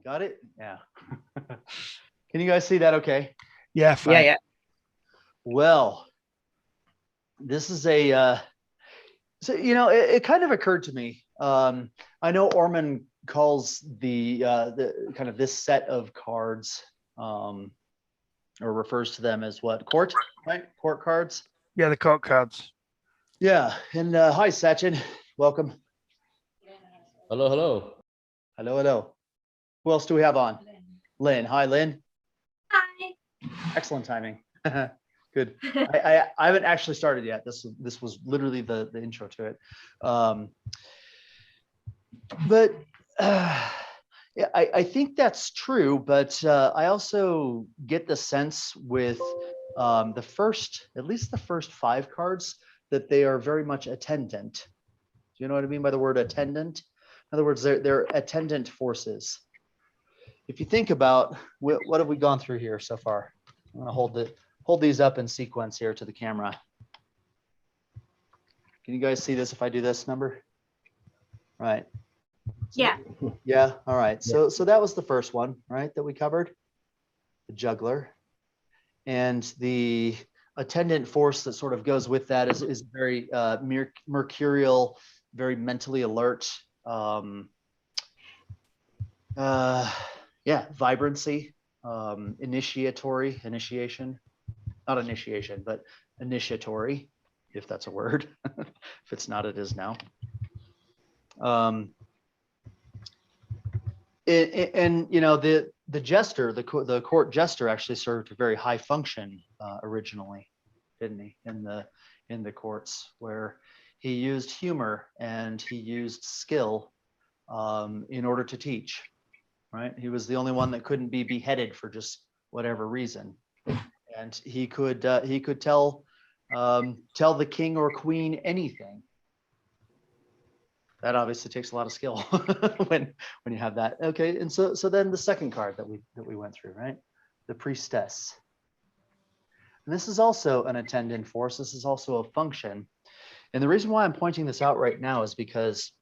Got it? Yeah. Can you guys see that okay? Yeah, fine. Yeah. Well, this is a, so, it kind of occurred to me. I know Orman calls the kind of this set of cards, or refers to them as what? Court, right? Court cards. Yeah, the court cards. Yeah. And hi, Sachin. Welcome. Hello, hello. Hello, hello. Who else do we have on? Lynn. Hi, Lynn. Hi. Excellent timing. Good. I haven't actually started yet. This was literally the intro to it. But yeah, I think that's true. But I also get the sense with at least the first 5 cards, that they are very much attendant. Do you know what I mean by the word attendant? In other words, they're attendant forces. If you think about what have we gone through here so far? I'm going to hold these up in sequence here to the camera. Can you guys see this if I do this number? Right. Yeah. Yeah. All right. So that was the first one, right, that we covered. The juggler. And the attendant force that sort of goes with that is very mercurial, very mentally alert. Yeah, vibrancy, initiation, not initiation, but initiatory, if that's a word. If it's not, it is now. And the jester, the court jester, actually served a very high function originally, didn't he? In the courts, where he used humor and he used skill in order to teach. Right? He was the only one that couldn't be beheaded for just whatever reason, and he could tell the king or queen anything. That obviously takes a lot of skill when you have that. Okay, and so then the second card that we went through, right? The priestess. And this is also an attendant force. This is also a function. And the reason why I'm pointing this out right now is because,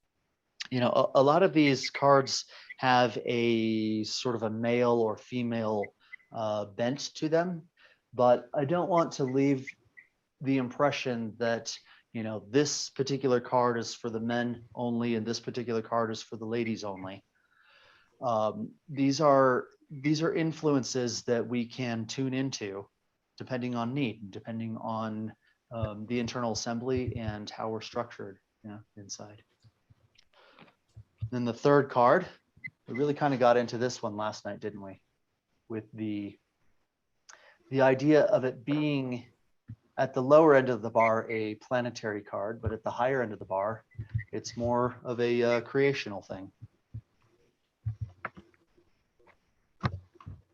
a lot of these cards have a sort of a male or female bent to them, but I don't want to leave the impression that, this particular card is for the men only and this particular card is for the ladies only. These are influences that we can tune into depending on need, depending on the internal assembly and how we're structured inside. Then the third card, we really kind of got into this one last night, didn't we? With the idea of it being at the lower end of the bar a planetary card, but at the higher end of the bar, it's more of a creational thing.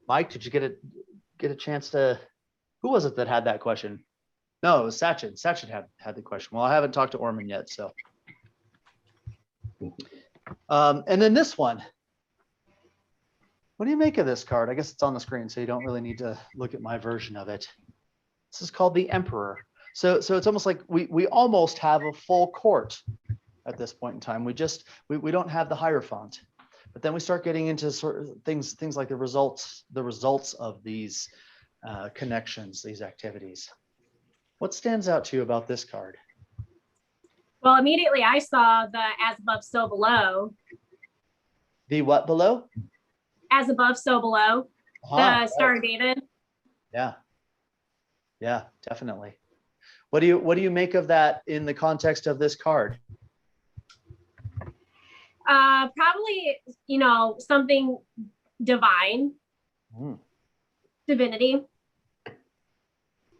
Mike, did you get a chance to? Who was it that had that question? No, it was Sachin. Sachin had the question. Well, I haven't talked to Orman yet, so. And then this one. What do you make of this card? I guess it's on the screen, so you don't really need to look at my version of it. This is called the Emperor. So it's almost like we almost have a full court at this point in time. We don't have the Hierophant, but then we start getting into sort of things like the results of these connections, these activities. What stands out to you about this card? Well, immediately I saw the as above, so below. The what below? As above, so below. The Star of David. Yeah, definitely. What do you make of that in the context of this card? Probably, something divine. Divinity.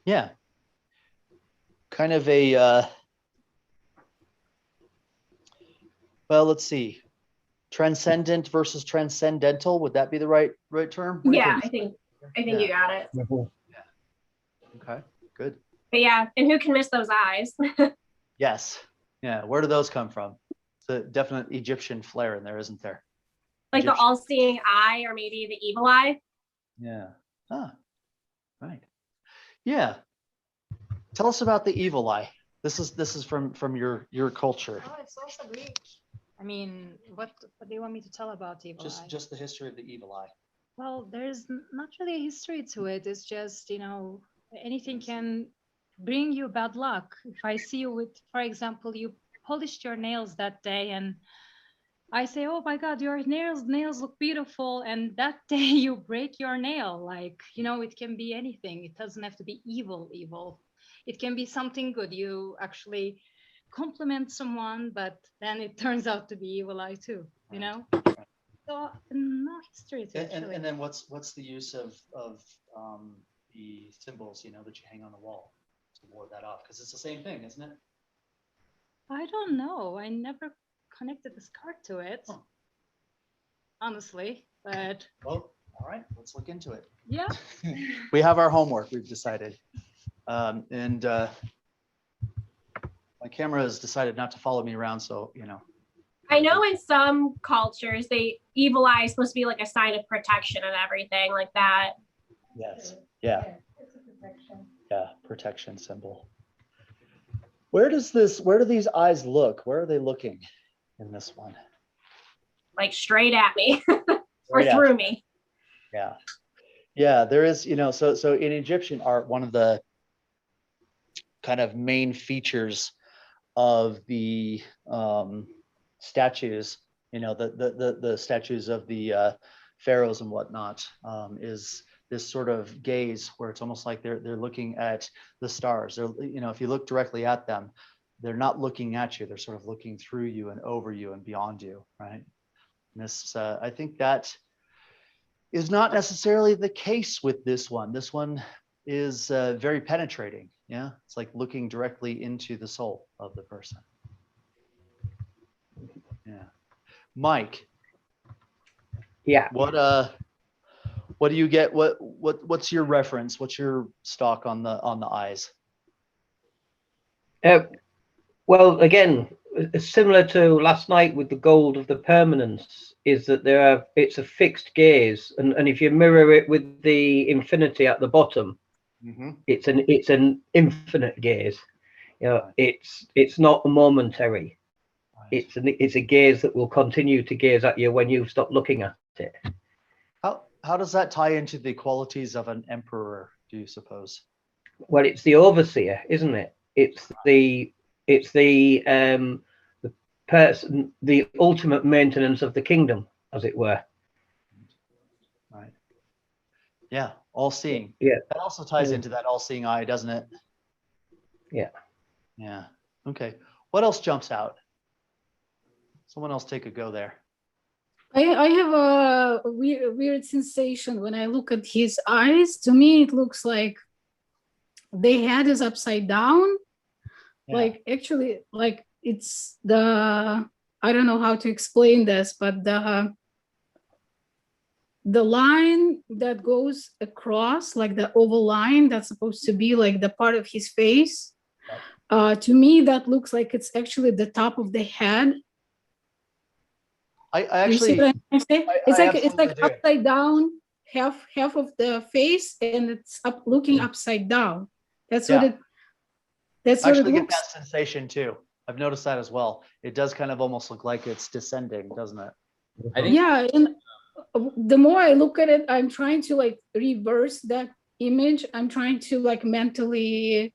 Yeah. Kind of a well, let's see. Transcendent versus transcendental. Would that be the right term? Yeah, I think you got it. Okay, good. But yeah, and who can miss those eyes? Yes. Yeah. Where do those come from? It's a definite Egyptian flair in there, isn't there? Like Egyptian. The all-seeing eye, or maybe the evil eye. Yeah. Ah, right. Yeah. Tell us about the evil eye. This is from your culture. Oh, it's also Greek. I mean, what do you want me to tell about evil eye? Just the history of the evil eye. Well, there's not really a history to it. It's just, anything can bring you bad luck. If I see you with, for example, you polished your nails that day and I say, oh my God, your nails look beautiful. And that day you break your nail. Like, it can be anything. It doesn't have to be evil. It can be something good. You actually compliment someone, but then it turns out to be evil eye too, So no history to it, really. And then what's the use of the symbols, that you hang on the wall to ward that off? Because it's the same thing, isn't it? I don't know. I never connected this card to it, honestly. But well, all right, let's look into it. Yeah, we have our homework. We've decided, and my camera has decided not to follow me around, so I know in some cultures, evil eye is supposed to be like a sign of protection and everything like that. Yes. Yeah. it's a protection. Yeah. Protection symbol. Where do these eyes look? Where are they looking in this one? Like straight at me or Straight through me. Yeah. Yeah. There is, so in Egyptian art, one of the kind of main features of the statues, the statues of the pharaohs and whatnot, is this sort of gaze where it's almost like they're looking at the stars. They're, if you look directly at them, they're not looking at you. They're sort of looking through you and over you and beyond you, right? And this, I think that is not necessarily the case with this one. This one is very penetrating. Yeah, it's like looking directly into the soul of the person. Yeah, Mike. Yeah. What do you get? What's your reference? What's your stock on the eyes? Well, again, similar to last night with the gold of the permanence, is that it's a fixed gaze, and if you mirror it with the infinity at the bottom, it's an infinite gaze. It's not momentary. Right. It's a gaze that will continue to gaze at you when you stop looking at it. How does that tie into the qualities of an emperor, do you suppose? Well, it's the overseer, isn't it? It's the person, the ultimate maintenance of the kingdom, as it were. Right. Yeah, all seeing. Yeah. That also ties into that all seeing eye, doesn't it? Yeah. Yeah. Okay. What else jumps out? Someone else take a go there. I have a weird sensation when I look at his eyes. To me, it looks like the head is upside down. Yeah. Like actually, like it's I don't know how to explain this, but the line that goes across, like the oval line that's supposed to be like the part of his face, to me, that looks like it's actually the top of the head. I actually, you see what I'm saying? It's like upside down, half of the face, and it's looking upside down. That's what it. That's what it looks. I actually get that sensation too. I've noticed that as well. It does kind of almost look like it's descending, doesn't it? Yeah, and the more I look at it, I'm trying to like reverse that image. I'm trying to like mentally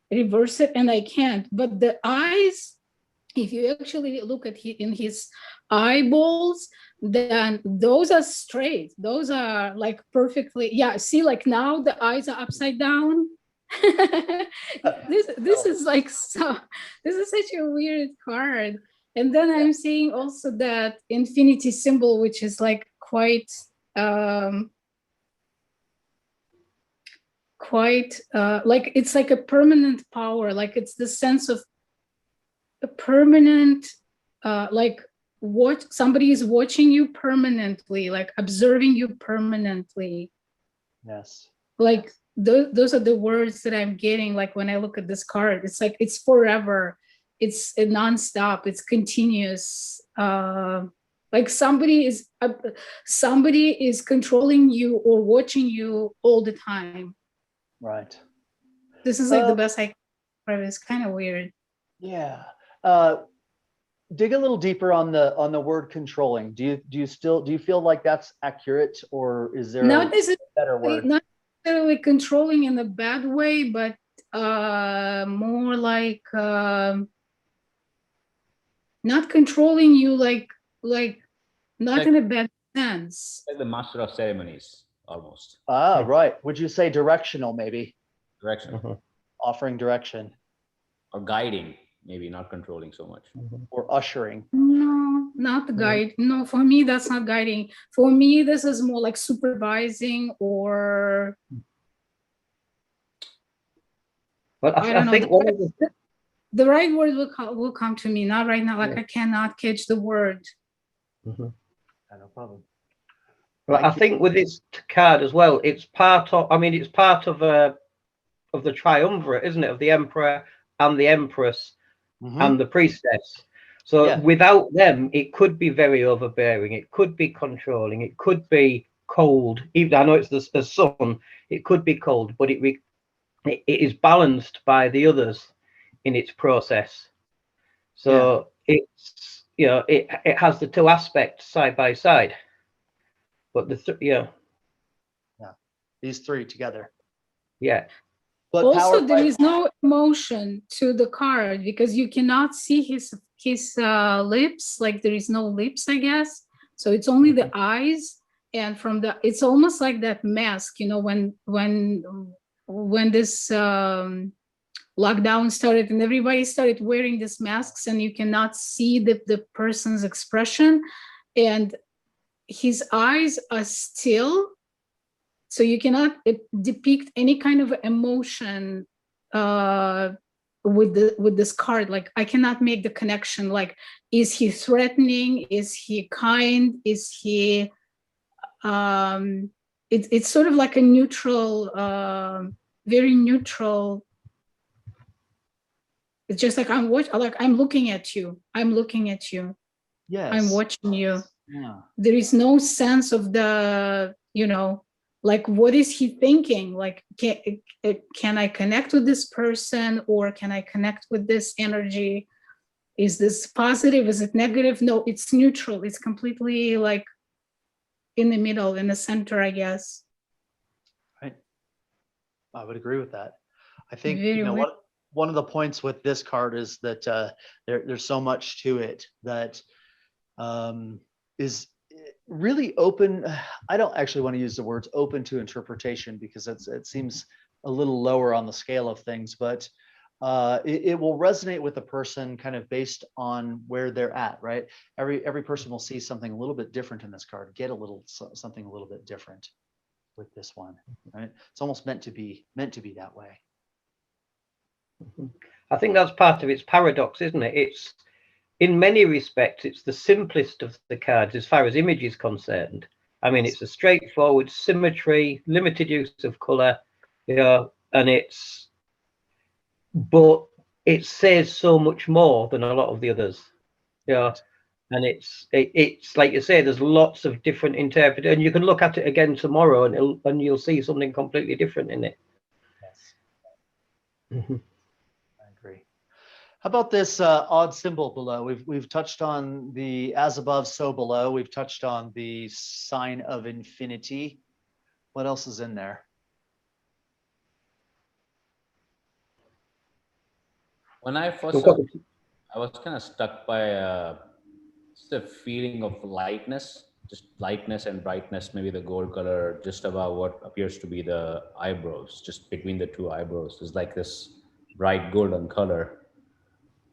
reverse it, and I can't. But the eyes, if you actually look at in his eyeballs, then those are straight. Those are like perfectly, yeah. See, like now the eyes are upside down. this is like so. This is such a weird card. And then I'm seeing also that infinity symbol, which is like quite like it's like a permanent power. Like it's the sense of a permanent, like what somebody is watching you permanently, like observing you permanently. Yes. Like those are the words that I'm getting. Like when I look at this card, it's like it's forever. It's a nonstop. It's continuous. Like somebody is controlling you or watching you all the time. Right. This is like the best I can describe. It's kind of weird. Yeah. dig a little deeper on the word controlling. Do you feel like that's accurate, or is there Not a necessarily, better word? not necessarily controlling in a bad way, but more like not controlling you, like not Like- in a bad sense. Like the master of ceremonies, almost. Ah, right. Would you say directional, maybe Direction offering direction or guiding, maybe not controlling so much. or ushering? No, not the guide. No, for me, that's not guiding. For me, this is more like supervising, or But I don't I think know. one of the, The right word will come to me. Not right now. Like I cannot catch the word. Mhm. No problem. Well, I think with this card as well, it's part of. I mean, it's part of the triumvirate, isn't it? Of the emperor and the empress and the priestess. So Yeah. without them, it could be very overbearing. It could be controlling. It could be cold. Even I know it's the sun. It could be cold, but it is balanced by the others in its process. So it's it has the two aspects side by side. But These three together. yeah. But Also, powered there by- is no emotion to the card because you cannot see his lips. Like there is no lips, I guess. So it's only the eyes, and from the it's almost like that mask. You know, when this lockdown started and everybody started wearing these masks, and you cannot see the person's expression, and his eyes are still. So you cannot depict any kind of emotion with this card. Like I cannot make the connection. Like, is he threatening? Is he kind? Is he? It's sort of like a neutral, very neutral. It's just like I'm looking at you. I'm looking at you. Yes. I'm watching you. Yeah. There is no sense of the, like what is he thinking? Like can I connect with this person, or can I connect with this energy? Is this positive? Is it negative? No, it's neutral. It's completely like in the middle, in the center, I guess. Right. I would agree with that. I think Very weird. one of the points with this card is that there's so much to it that is really open. I don't actually want to use the words open to interpretation because it seems a little lower on the scale of things, but it will resonate with the person kind of based on where they're at, right? Every person will see something a little bit different in this card, get something a little bit different with this one, right? It's almost meant to be that way. I think that's part of its paradox, isn't it? It's in many respects, it's the simplest of the cards as far as image is concerned. I mean, it's a straightforward symmetry, limited use of color, and but it says so much more than a lot of the others. And it's like you say, there's lots of different interpretations, and you can look at it again tomorrow and you'll see something completely different in it. Yes. I agree. How about this odd symbol below? We've touched on the as above, so below. We've touched on the sign of infinity. What else is in there? When I first saw it, I was kind of stuck by just a feeling of lightness, just lightness and brightness, maybe the gold color just above what appears to be the eyebrows, just between the two eyebrows. There's like this bright golden color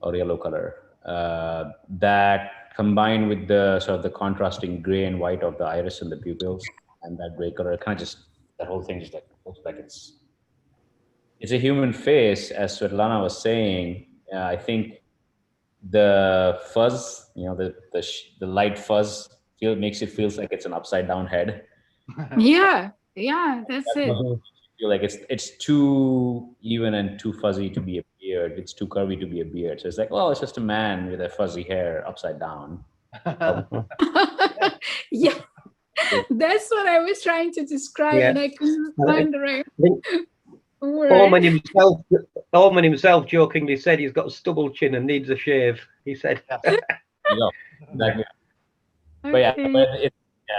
or yellow color that combined with the sort of the contrasting gray and white of the iris and the pupils and that gray color, kind of just, that whole thing just like looks like it's a human face, as Svetlana was saying. I think the fuzz, the light fuzz makes it feels like it's an upside down head. Yeah, that's it. Feel like it's too even and too fuzzy to be a beard. It's too curvy to be a beard. So it's like, oh, it's just a man with a fuzzy hair upside down. Yeah, that's what I was trying to describe, and I couldn't find the right word. Orman himself jokingly said he's got a stubble chin and needs a shave. He said. There you go. Exactly. But yeah,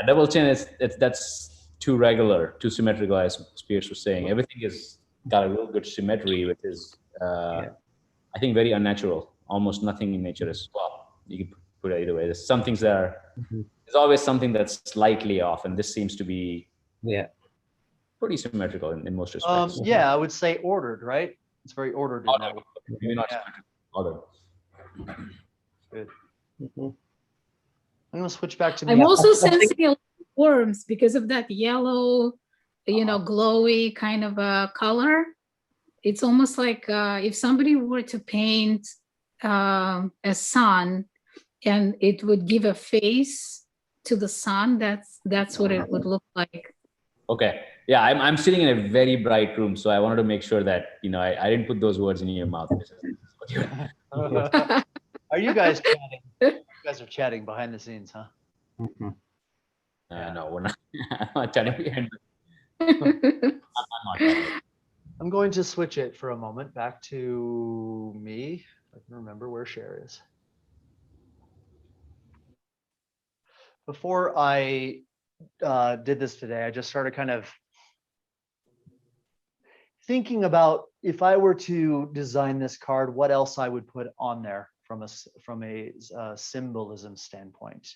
double chin that's too regular, too symmetrical, as Spears was saying. Everything is got a real good symmetry, which is I think very unnatural. Almost nothing in nature is, well, you can put it either way. There's some things that are there's always something that's slightly off, and this seems to be pretty symmetrical in most respects. Yeah, I would say ordered, right? It's very ordered in that way. Maybe not ordered. Good. I'm gonna switch back to me. I'm also sensing a lot of worms because of that yellow, glowy kind of a color. It's almost like if somebody were to paint a sun and it would give a face to the sun, that's what it would look like. Okay. Yeah, I'm sitting in a very bright room, so I wanted to make sure that, I didn't put those words in your mouth. Are you guys chatting? You guys are chatting behind the scenes, huh? No, we're not. I'm not chatting behind the I'm going to switch it for a moment back to me. I can remember where Cher is. Before I did this today, I just started kind of thinking about if I were to design this card, what else I would put on there from a symbolism standpoint.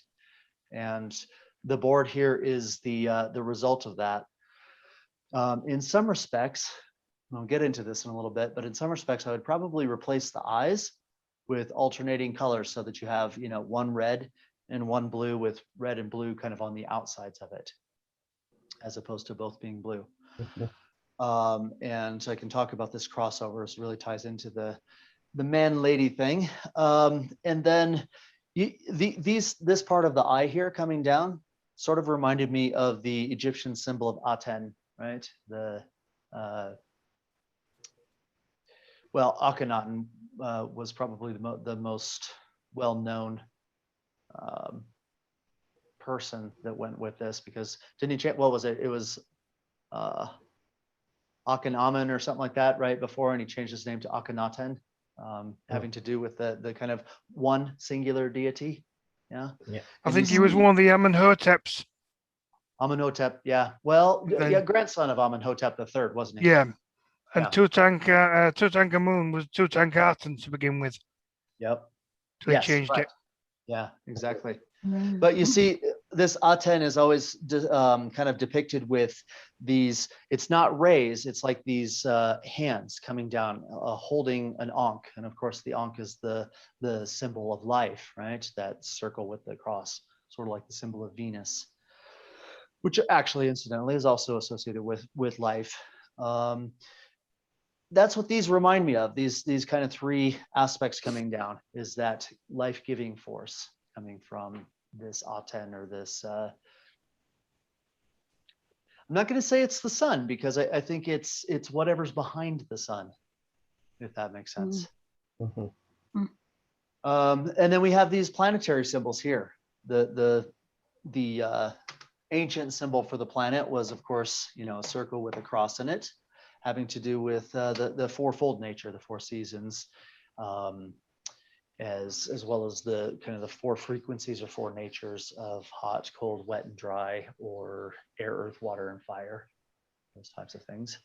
And the board here is the result of that. In some respects, and I'll get into this in a little bit, but in some respects, I would probably replace the eyes with alternating colors so that you have, one red and one blue, with red and blue kind of on the outsides of it, as opposed to both being blue. And I can talk about this crossover. It really ties into the man-lady thing. And then this part of the eye here coming down sort of reminded me of the Egyptian symbol of Aten, right? Akhenaten was probably the most well-known person that went with this, because didn't he change? What was it? It was Akhenamen or something like that, right? Before, and he changed his name to Akhenaten, having to do with the kind of one singular deity. Yeah. I think he was one of the Amenhoteps. Amenhotep, yeah. Well, grandson of Amenhotep III, wasn't he? Yeah. And Tutankhamun was Tutankhaten to begin with. Yep. So he changed it. Yeah, exactly. But you see, this Aten is always kind of depicted with these, it's not rays, it's like these hands coming down, holding an Ankh. And of course, the Ankh is the symbol of life, right? That circle with the cross, sort of like the symbol of Venus, which actually, incidentally, is also associated with life. That's what these remind me of. These kind of three aspects coming down is that life-giving force coming from this Aten, or this. I'm not going to say it's the sun, because I think it's whatever's behind the sun, if that makes sense. And then we have these planetary symbols here. The ancient symbol for the planet was, of course, a circle with a cross in it, having to do with the fourfold nature, the four seasons, as well as the kind of the four frequencies or four natures of hot, cold, wet, and dry, or air, earth, water, and fire, those types of things.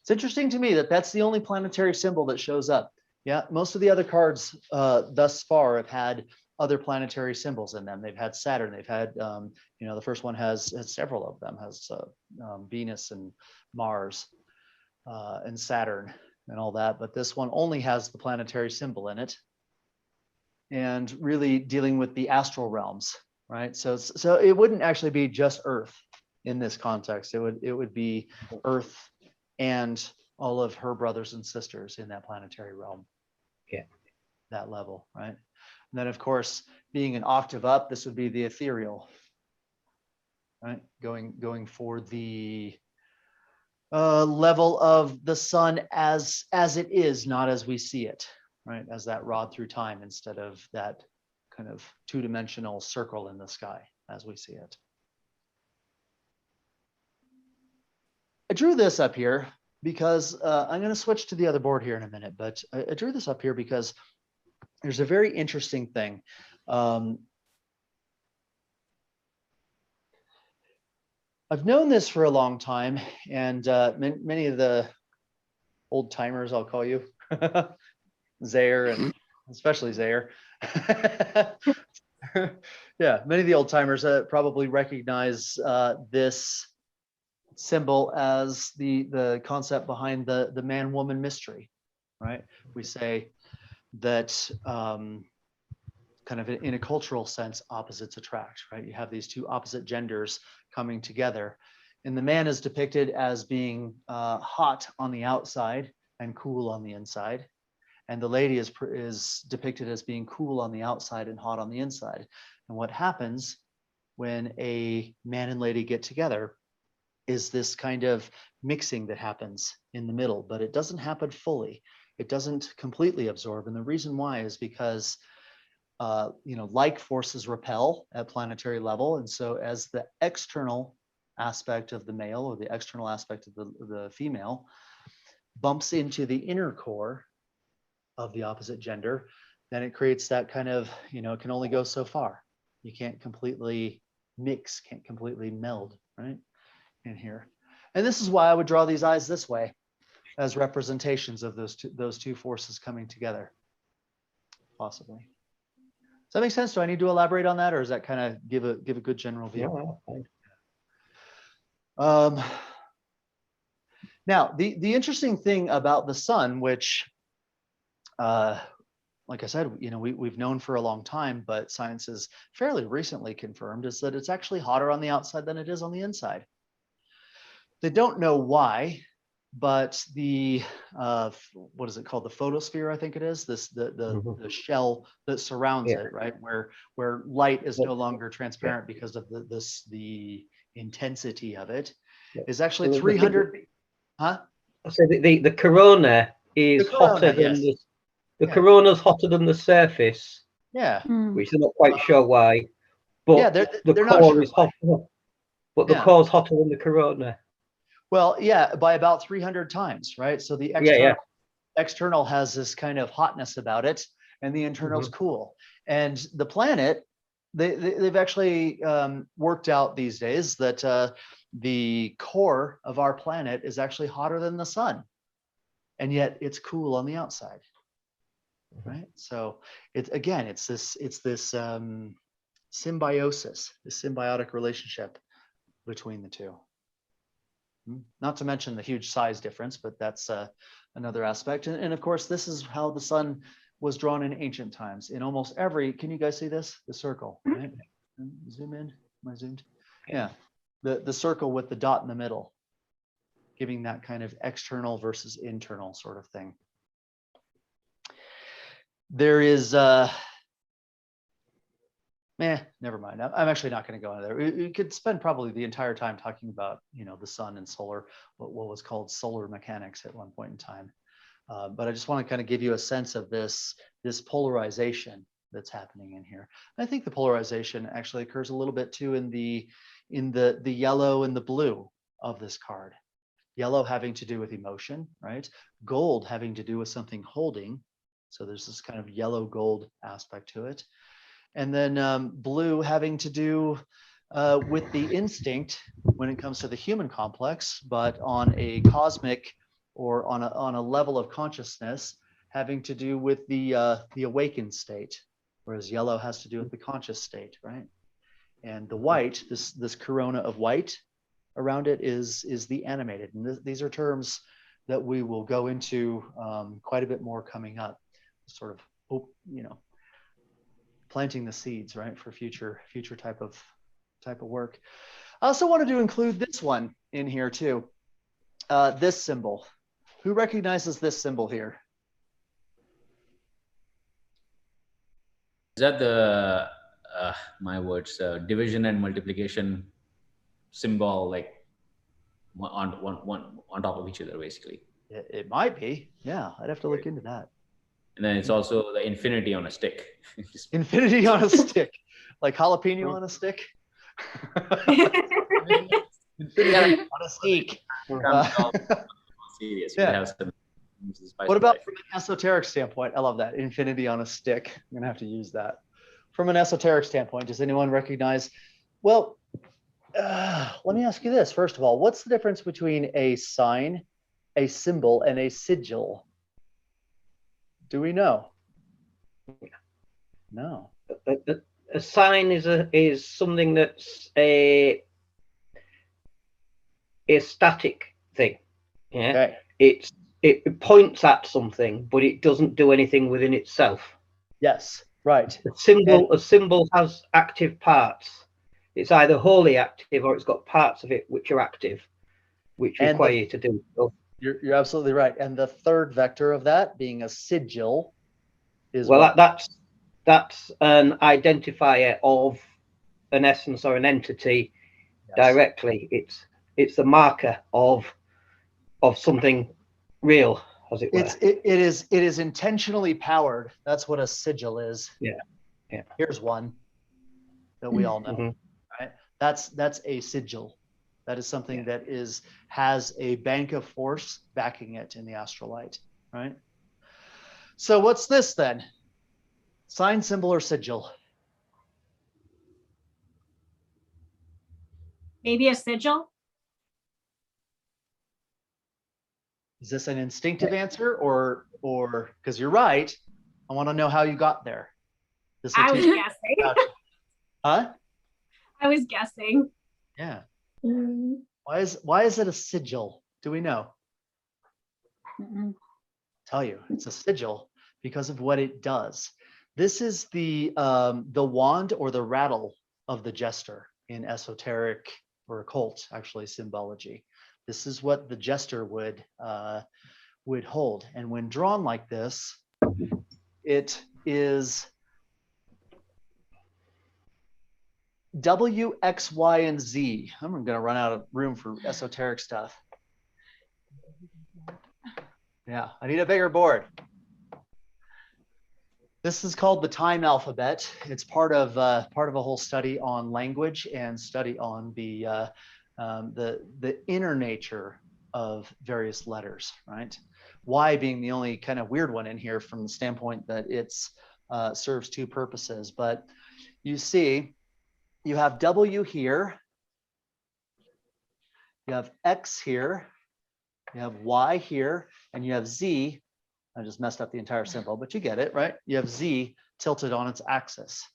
It's interesting to me that that's the only planetary symbol that shows up. Yeah, most of the other cards thus far have had other planetary symbols in them. They've had Saturn. They've had, the first one has several of them, has Venus and Mars and Saturn and all that. But this one only has the planetary symbol in it, and really dealing with the astral realms, right? So it wouldn't actually be just Earth in this context. It would be Earth and all of her brothers and sisters in that planetary realm. Yeah, that level, right? And then, of course, being an octave up, this would be the ethereal, right? Going for the level of the sun as it is, not as we see it, right? As that rod through time, instead of that kind of two-dimensional circle in the sky as we see it. drew this up here because I'm going to switch to the other board here in a minute, but I drew this up here because there's a very interesting thing. I've known this for a long time, and many of the old timers, I'll call you, Zaire, and especially Zaire. Yeah, many of the old timers probably recognize this symbol as the concept behind the man-woman mystery, right? We say that kind of in a cultural sense, opposites attract, right? You have these two opposite genders coming together, and the man is depicted as being hot on the outside and cool on the inside, and the lady is depicted as being cool on the outside and hot on the inside. And what happens when a man and lady get together is this kind of mixing that happens in the middle, but it doesn't happen fully. It doesn't completely absorb, and the reason why is because like forces repel at planetary level, and so as the external aspect of the male or the external aspect of the female bumps into the inner core of the opposite gender, then it creates that kind of, it can only go so far. You can't completely mix, can't completely meld, right, in here. And this is why I would draw these eyes this way as representations of those two forces coming together, possibly. Does that make sense? Do I need to elaborate on that, or does that kind of give a good general view? Now, the interesting thing about the sun, which, like I said, we've known for a long time, but science has fairly recently confirmed, is that it's actually hotter on the outside than it is on the inside. They don't know why, but the what is it called? The photosphere, I think it is. The shell that surrounds it, right? Where light is no longer transparent because of the intensity of it, is actually 300. Huh? So the corona is hotter than the corona's hotter than the surface. Yeah. Which I'm not quite sure why. But yeah, the core is hotter. But the core's hotter than the corona. Well, yeah, by about 300 times, right? So the external has this kind of hotness about it, and the internal is cool. And the planet, they've actually worked out these days that the core of our planet is actually hotter than the sun, and yet it's cool on the outside, right? So it's this symbiosis, this symbiotic relationship between the two. Not to mention the huge size difference, but that's another aspect. And of course, this is how the sun was drawn in ancient times. In almost every, can you guys see this? The circle, right? Zoom in, am I zoomed? Yeah, the circle with the dot in the middle, giving that kind of external versus internal sort of thing. There is, never mind. I'm actually not going to go into there. We could spend probably the entire time talking about, the sun and solar, what was called solar mechanics at one point in time. But I just want to kind of give you a sense of this polarization that's happening in here. And I think the polarization actually occurs a little bit too in the yellow and the blue of this card. Yellow having to do with emotion, right? Gold having to do with something holding. So there's this kind of yellow gold aspect to it. And then blue having to do with the instinct when it comes to the human complex, but on a cosmic or on a level of consciousness, having to do with the awakened state, whereas yellow has to do with the conscious state, right? And the white, this corona of white around it is the animated. And these are terms that we will go into quite a bit more coming up, sort of, planting the seeds, right, for future type of work. I also wanted to include this one in here too. This symbol. Who recognizes this symbol here? Is that the my words division and multiplication symbol, like on top of each other, basically? It might be. Yeah, I'd have to look into that. And then it's also the infinity on a stick. Infinity on a stick, like jalapeno on a stick. Infinity on a stick. Serious. Yeah. We have some spice What of about life. from an esoteric standpoint? I love that. Infinity on a stick. I'm gonna have to use that. From an esoteric standpoint, does anyone recognize? Well, let me ask you this. First of all, what's the difference between a sign, a symbol, and a sigil? Do we know? No. A sign is something that's a static thing. Yeah. Okay. It points at something, but it doesn't do anything within itself. Yes. Right. A symbol has active parts. It's either wholly active or it's got parts of it which are active, which require you to do stuff. You're absolutely right. And the third vector of that being a sigil is that's an identifier of an essence or an entity. Yes. Directly. It's the marker of something real, as it were. It is intentionally powered. That's what a sigil is. Yeah. Here's one that we all know. Mm-hmm. Right? That's a sigil. That is something that has a bank of force backing it in the astral light, right? So what's this then? Sign, symbol, or sigil? Maybe a sigil. Is this an instinctive answer or because you're right? I want to know how you got there. I was guessing. Huh? I was guessing. Yeah. Mm, Why is it a sigil? Do we know? mm, Tell you, it's a sigil because of what it does. This is the wand or the rattle of the jester in esoteric or occult, actually, symbology. This is what the jester would hold, and when drawn like this, it is W, X, Y, and Z. I'm going to run out of room for esoteric stuff. Yeah, I need a bigger board. This is called the time alphabet. It's part of a whole study on language and study on the inner nature of various letters, right? Y being the only kind of weird one in here from the standpoint that it's serves two purposes. But you see, you have W here, you have X here, you have Y here, and you have Z. I just messed up the entire symbol, but you get it, right? You have Z tilted on its axis.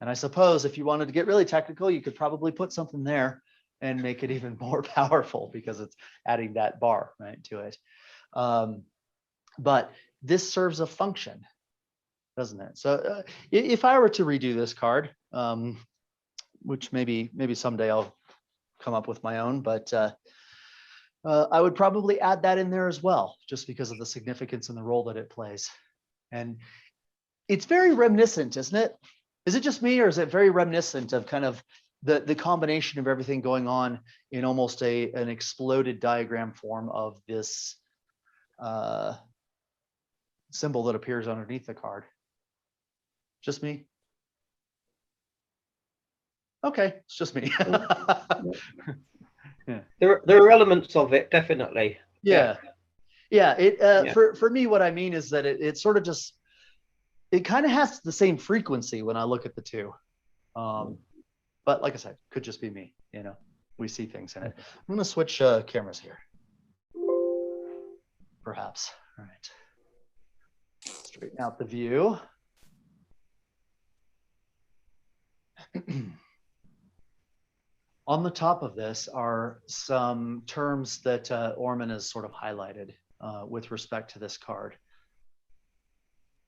And I suppose if you wanted to get really technical, you could probably put something there and make it even more powerful because it's adding that bar, right, to it. But this serves a function, doesn't it? So if I were to redo this card, which maybe someday I'll come up with my own, but I would probably add that in there as well, just because of the significance and the role that it plays. And it's very reminiscent, isn't it? Is it just me, or is it very reminiscent of kind of the combination of everything going on in almost an exploded diagram form of this symbol that appears underneath the card? Just me? Okay, it's just me. Yeah. There are elements of it, definitely. Yeah. For me, what I mean is that it sort of just, it kind of has the same frequency when I look at the two. But like I said, could just be me, we see things in it. I'm going to switch cameras here. Perhaps. All right. Straighten out the view. On the top of this are some terms that Orman has sort of highlighted with respect to this card.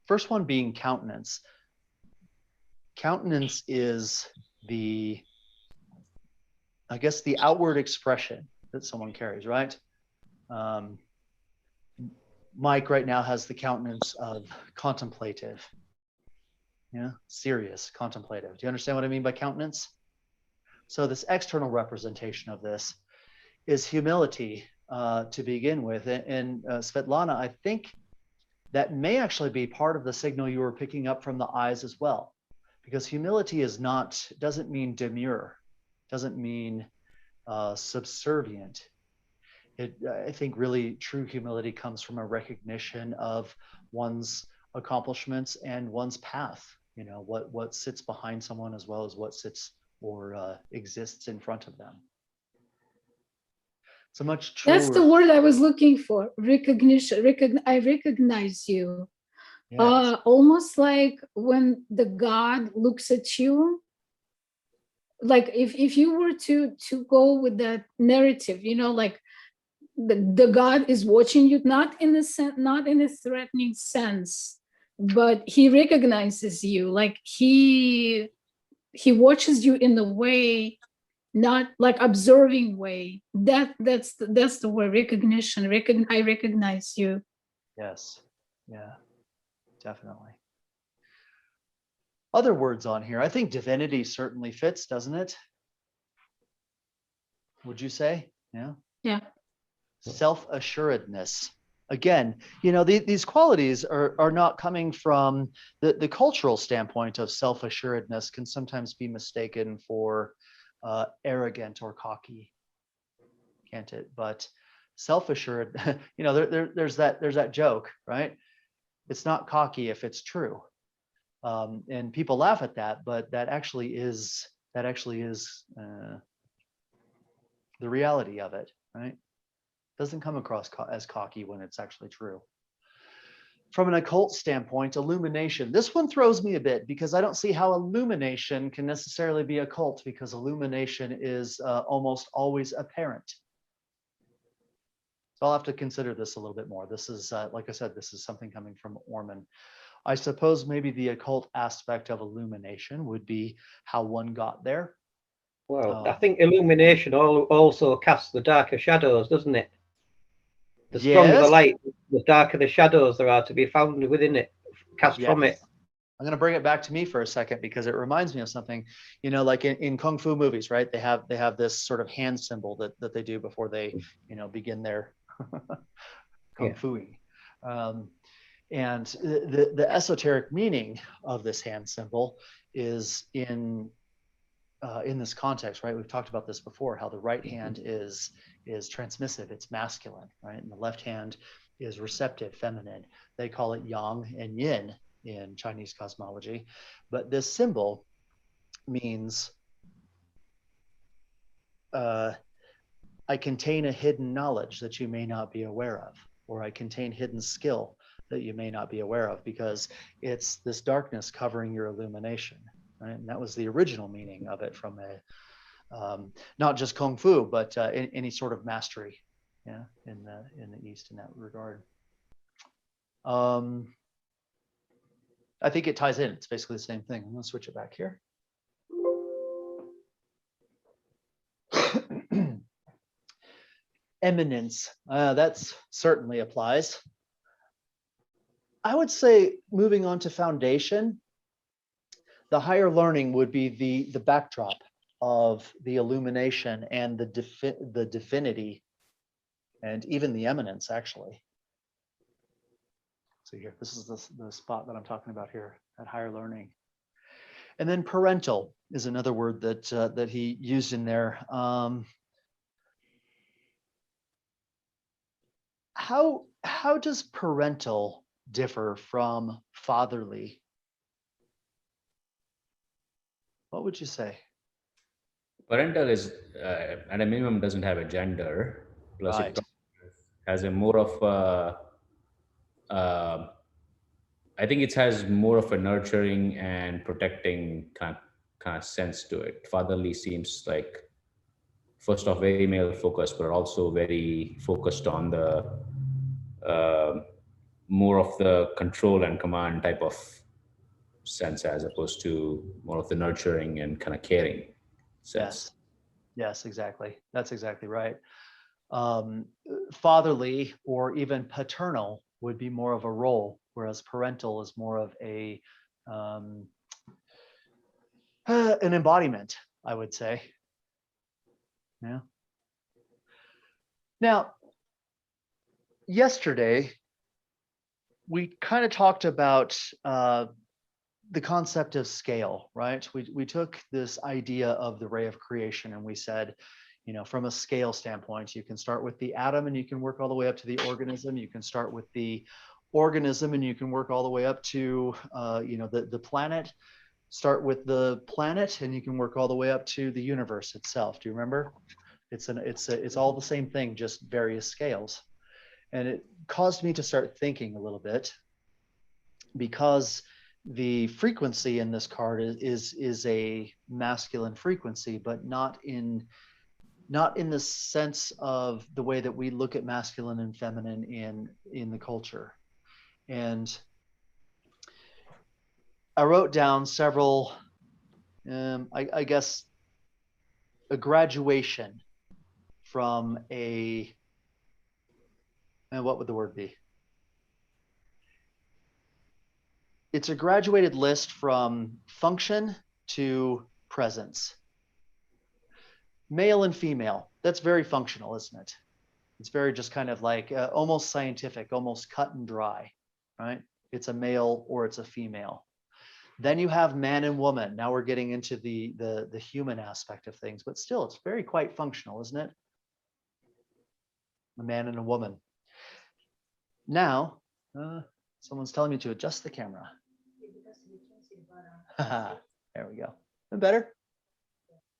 First one being countenance. Countenance is the outward expression that someone carries, right? Mike right now has the countenance of contemplative. Yeah, serious, contemplative. Do you understand what I mean by countenance? So this external representation of this is humility to begin with. And Svetlana, I think that may actually be part of the signal you were picking up from the eyes as well, because humility doesn't mean demure, doesn't mean subservient. I think really true humility comes from a recognition of one's accomplishments and one's path. You know, what sits behind someone as well as what sits or exists in front of them. It's a much truer. That's the word I was looking for. Recognition. I recognize you. Yes. Almost like when the God looks at you. Like if you were to go with that narrative, you know, like the God is watching you, not in a threatening sense, but he recognizes you. Like he watches you in the way, not like observing way. That's the word, recognition. I recognize you. Yes. Yeah, definitely. Other words on here. I think divinity certainly fits, doesn't it? Would you say? Yeah. Yeah. Self-assuredness. Again, you know, these qualities are not coming from the cultural standpoint of self-assuredness can sometimes be mistaken for arrogant or cocky, can't it? But self-assured, you know, there's that joke, right? It's not cocky if it's true. And people laugh at that, but that actually is the reality of it, right? Doesn't come across as cocky when it's actually true. From an occult standpoint, illumination. This one throws me a bit because I don't see how illumination can necessarily be occult, because illumination is almost always apparent. So I'll have to consider this a little bit more. This is, like I said, this is something coming from Orman. I suppose maybe the occult aspect of illumination would be how one got there. Well, I think illumination also casts the darker shadows, doesn't it? The stronger the light, the darker the shadows there are to be found within it, cast from it. I'm going to bring it back to me for a second because it reminds me of something, you know, like in Kung Fu movies, right? They have this sort of hand symbol that they do before they, you know, begin their Kung Fuing. And the esoteric meaning of this hand symbol is in this context, right? We've talked about this before, how the right hand is transmissive, it's masculine, right? And the left hand is receptive, feminine. They call it yang and yin in Chinese cosmology. But this symbol means I contain a hidden knowledge that you may not be aware of, or I contain hidden skill that you may not be aware of, because it's this darkness covering your illumination, right? And that was the original meaning of it from not just Kung Fu, but any sort of mastery, yeah, in the East in that regard. I think it ties in. It's basically the same thing. I'm going to switch it back here. Eminence, that's certainly applies. I would say moving on to foundation, the higher learning would be the backdrop of the illumination and the divinity and even the eminence, actually. So here, this is the spot that I'm talking about here, at higher learning. And then parental is another word that he used in there. How does parental differ from fatherly? What would you say? Parental is at a minimum doesn't have a gender, plus Right. it has a more of a I think it has more of a nurturing and protecting kind of sense to it. Fatherly seems like, first off, very male focused, but also very focused on the more of the control and command type of sense, as opposed to more of the nurturing and kind of caring sense. Yes, exactly. That's exactly right. Fatherly or even paternal would be more of a role, whereas parental is more of an embodiment, I would say. Yeah. Now, yesterday, we kind of talked about the concept of scale, right? We took this idea of the ray of creation and we said, you know, from a scale standpoint. You can start with the atom and you can work all the way up to the organism. You can start with the organism and you can work all the way up to, you know, the planet. Start with the planet and you can work all the way up to the universe itself. Do you remember? It's all the same thing, just various scales. And it caused me to start thinking a little bit, because the frequency in this card is a masculine frequency, but not in the sense of the way that we look at masculine and feminine in the culture. And I wrote down several, I guess, a graduation from a, and what would the word be? It's a graduated list from function to presence. Male and female, that's very functional, isn't it? It's very just kind of like almost scientific, almost cut and dry, right? It's a male or it's a female. Then you have man and woman. Now we're getting into the human aspect of things, but still it's very quite functional, isn't it? A man and a woman. Now, someone's telling me to adjust the camera. There we go. Better?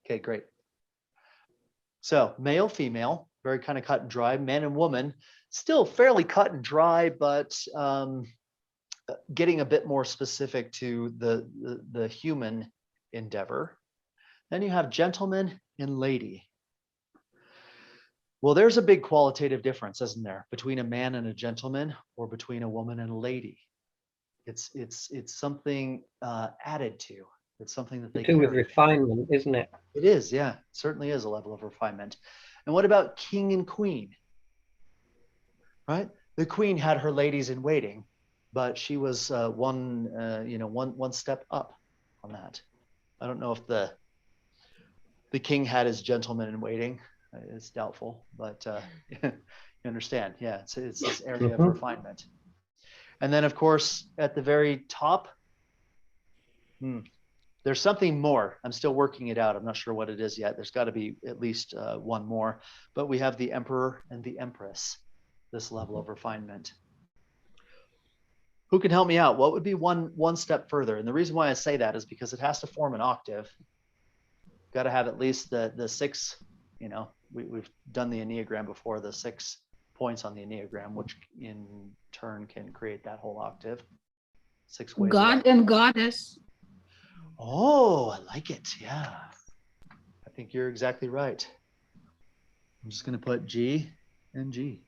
Okay, great. So male, female, very kind of cut and dry. Man and woman, still fairly cut and dry, but getting a bit more specific to the human endeavor. Then you have gentleman and lady. Well, there's a big qualitative difference, isn't there, between a man and a gentleman, or between a woman and a lady. It's something added to. It's something that they do with refinement, isn't it? It is, yeah. It certainly is a level of refinement. And what about king and queen? Right? The queen had her ladies in waiting, but she was one step up on that. I don't know if the king had his gentleman in waiting. It's doubtful, but you understand. Yeah, it's this area of refinement. And then, of course, at the very top, there's something more. I'm still working it out. I'm not sure what it is yet. There's got to be at least one more. But we have the emperor and the empress, this level of refinement. Who can help me out? What would be one step further? And the reason why I say that is because it has to form an octave. Got to have at least the six, you know, we've done the Enneagram before, the 6 points on the Enneagram, which in turn can create that whole octave. 6 ways. God and goddess. Oh, I like it. Yeah. I think you're exactly right. I'm just going to put G and G.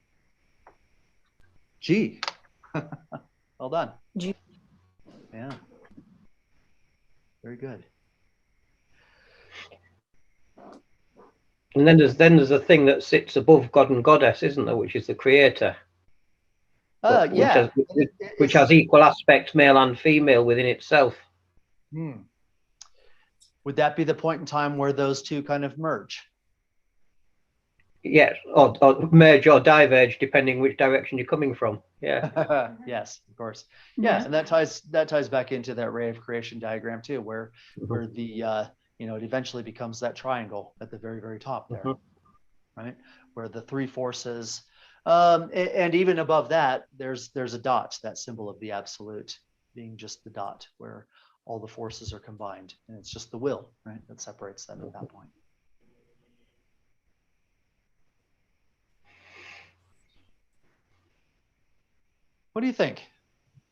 G. Well done. G. Yeah. Very good. And then there's a thing that sits above God and Goddess, isn't there, which is the creator. Yeah. Which has equal aspects, male and female, within itself. Would that be the point in time where those two kind of merge? Yes, or merge or diverge, depending which direction you're coming from. Yeah. Yes, of course. Yeah, and that ties back into that ray of creation diagram too, where the it eventually becomes that triangle at the very, very top there, right? Where the 3 forces, and even above that, there's a dot, that symbol of the absolute being just the dot, where all the forces are combined, and it's just the will, right, that separates them at that point. What do you think?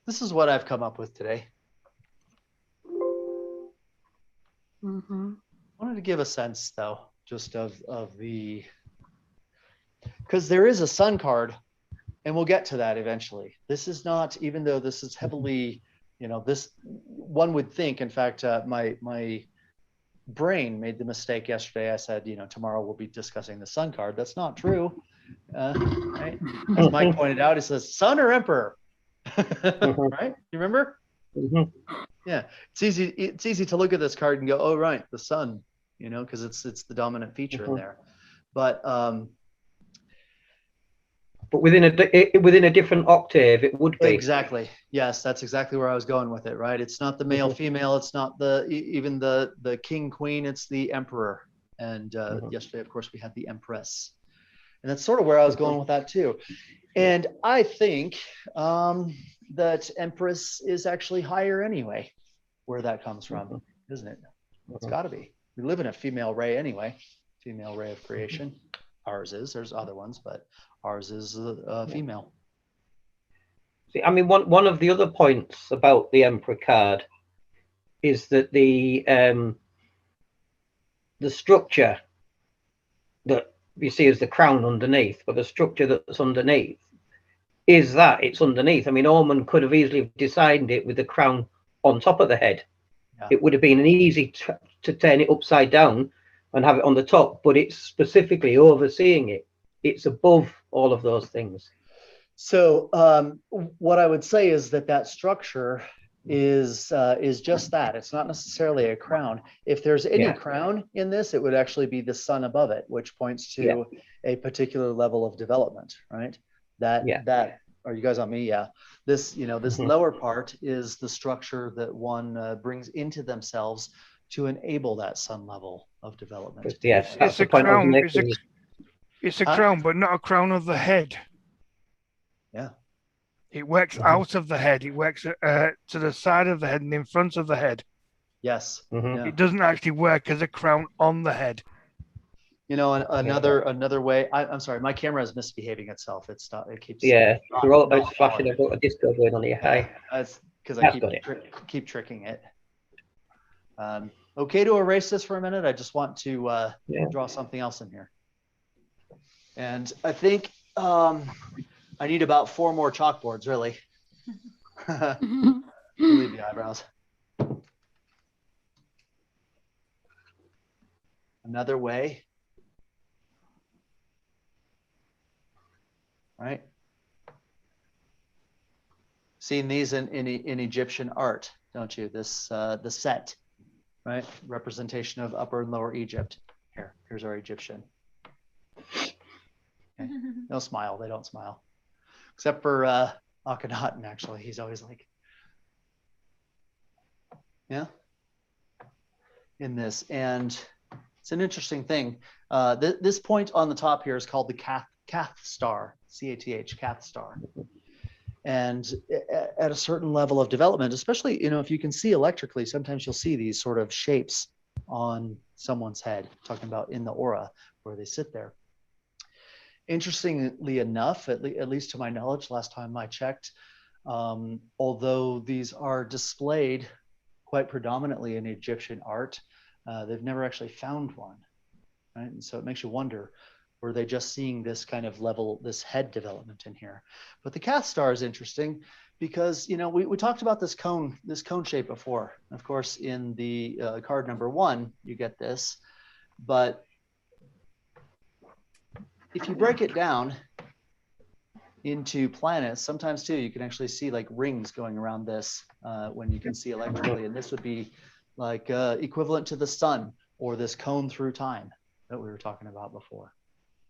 This is what I've come up with today. I wanted to give a sense, though, just of the, because there is a sun card, and we'll get to that eventually. This is not, even though this is heavily, this one would think. In fact, my brain made the mistake yesterday. I said, tomorrow we'll be discussing the sun card. That's not true. Right? As Mike pointed out, he says, sun or emperor, right? You remember? Yeah, it's easy to look at this card and go, oh, right, the sun, because it's the dominant feature in there. But within a different octave, it would be. Exactly. Yes, that's exactly where I was going with it, right? It's not the male female, it's not even the king queen, it's the emperor And Mhm. yesterday, of course, we had the Empress. And that's sort of where I was going with that too. And I think that Empress is actually higher anyway, where that comes from, isn't it? It's got to be. We live in a female ray anyway, female ray of creation. Ours is. There's other ones, but ours is female. See, I mean, one of the other points about the Emperor card is that the structure that you see as the crown underneath, but the structure that's underneath is that it's underneath. I mean, Ormond could have easily designed it with the crown on top of the head. Yeah. It would have been an easy to turn it upside down and have it on the top, but it's specifically overseeing it. It's above all of those things. So what I would say is that structure is just that. It's not necessarily a crown. If there's any crown in this, it would actually be the sun above it, which points to a particular level of development, right? That are you guys on me? Yeah. This, this lower part is the structure that one brings into themselves to enable that sun level of development. Yes, It's a crown. It's a crown, but not a crown of the head. Yeah. It works out of the head. It works to the side of the head and in front of the head. Yes. Mhm. It doesn't actually work as a crown on the head. Another way. I'm sorry, my camera is misbehaving itself. It keeps. It's flashing a disco going on here. Hi. That's because I keep tricking it. Okay to erase this for a minute. I just want to draw something else in here. And I think I need about 4 more chalkboards, really. Leave the eyebrows. Another way. Right. Seen these in Egyptian art, don't you? This the set, right? Representation of Upper and Lower Egypt. Here's our Egyptian. Okay. No smile. They don't smile, except for Akhenaten. Actually, he's always like, in this. And it's an interesting thing. This point on the top here is called the Cath star, C-A-T-H, Cath star. And at a certain level of development, especially, if you can see electrically, sometimes you'll see these sort of shapes on someone's head, talking about in the aura where they sit there. Interestingly enough, at least to my knowledge, last time I checked, although these are displayed quite predominantly in Egyptian art, they've never actually found one, right? And so it makes you wonder, were they just seeing this kind of level, this head development in here? But the Cath star is interesting because, we talked about this cone shape before. Of course, in the card number 1, you get this, but if you break it down into planets, sometimes too, you can actually see like rings going around this when you can see electrically. And this would be like equivalent to the sun or this cone through time that we were talking about before.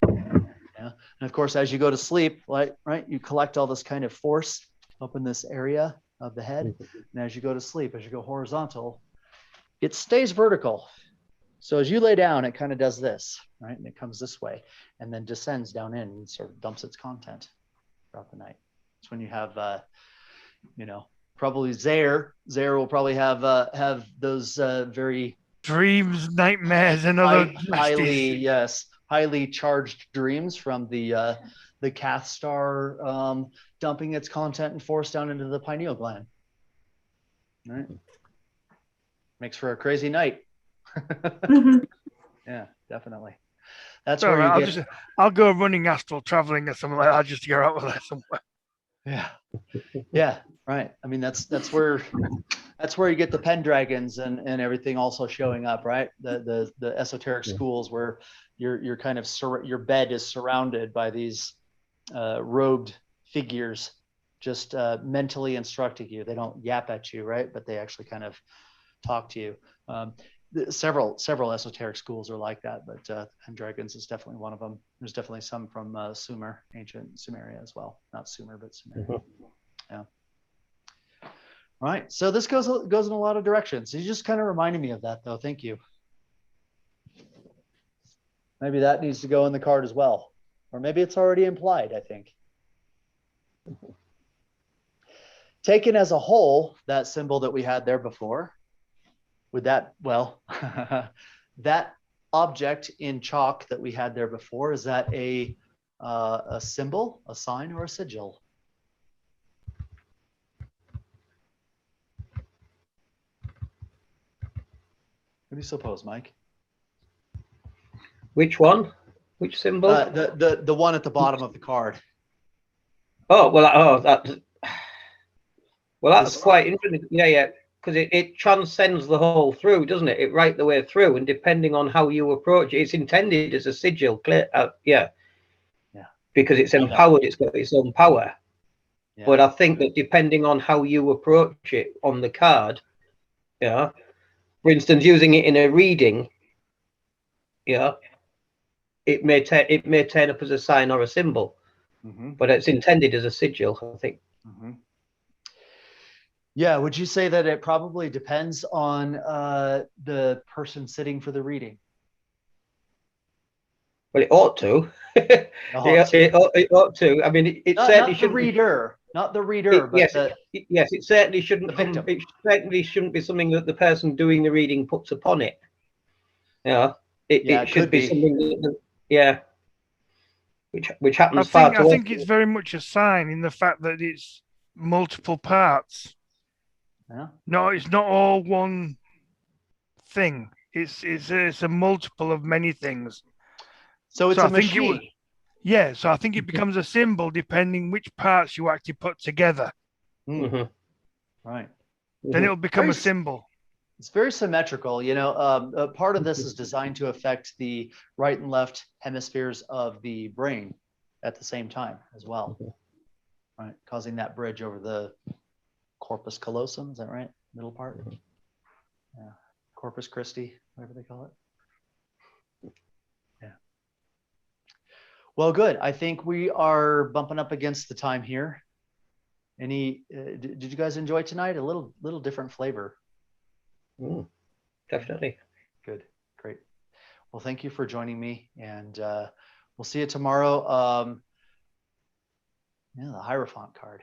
Yeah. And of course, as you go to sleep, right, you collect all this kind of force up in this area of the head. And as you go to sleep, as you go horizontal, it stays vertical. So as you lay down, it kind of does this, right? And it comes this way and then descends down in and sort of dumps its content throughout the night. It's when you have, probably Zaire will probably have those very dreams, nightmares, and other highly charged dreams from the Cath star dumping its content and force down into the pineal gland. All right. Makes for a crazy night. Yeah, definitely. That's where I'll go running astral traveling or something like that just to get out of there somewhere. Yeah, right. I mean, that's where you get the Pendragons and everything also showing up, right? The esoteric schools where you're kind of your bed is surrounded by these robed figures, just mentally instructing you. They don't yap at you, right? But they actually kind of talk to you. Several esoteric schools are like that, but Pendragons is definitely one of them. There's definitely some from Sumer, ancient Sumeria as well. Not Sumer, but Sumeria. Yeah. All right. So this goes in a lot of directions. You just kind of reminded me of that, though. Thank you. Maybe that needs to go in the card as well. Or maybe it's already implied, I think. Taken as a whole, that symbol that we had there before, would that, well, that object in chalk that we had there before, is that a symbol, a sign, or a sigil? What do you suppose, Mike? Which one? Which symbol? The one at the bottom of the card. Oh, well, that's quite interesting. Yeah, because it transcends the whole through, doesn't it? It right the way through, and depending on how you approach it, it's intended as a sigil. Clear, yeah, because it's empowered. It's got its own power. Yeah. But I think that depending on how you approach it on the card, yeah, for instance, using it in a reading, yeah, it may turn up as a sign or a symbol, but it's intended as a sigil, I think. Yeah, would you say that it probably depends on the person sitting for the reading? Well, it ought to. It ought to. I mean, it certainly shouldn't. Not the reader, but yes, it certainly shouldn't. It certainly shouldn't be something that the person doing the reading puts upon it. Yeah, it should be something that, which happens far too often. I think it's very much a sign in the fact that it's multiple parts. Yeah. No, it's not all one thing. It's a multiple of many things. So it's a machine. So I think it becomes a symbol depending which parts you actually put together. Right. Then it'll become a symbol. It's very symmetrical. You know, part of this is designed to affect the right and left hemispheres of the brain at the same time as well. Right, causing that bridge over the corpus callosum, is that right? Middle part? Yeah. Corpus Christi, whatever they call it. Yeah. Well, good. I think we are bumping up against the time here. Did you guys enjoy tonight? A little different flavor. Definitely. Good. Great. Well, thank you for joining me, and we'll see you tomorrow. The Hierophant card.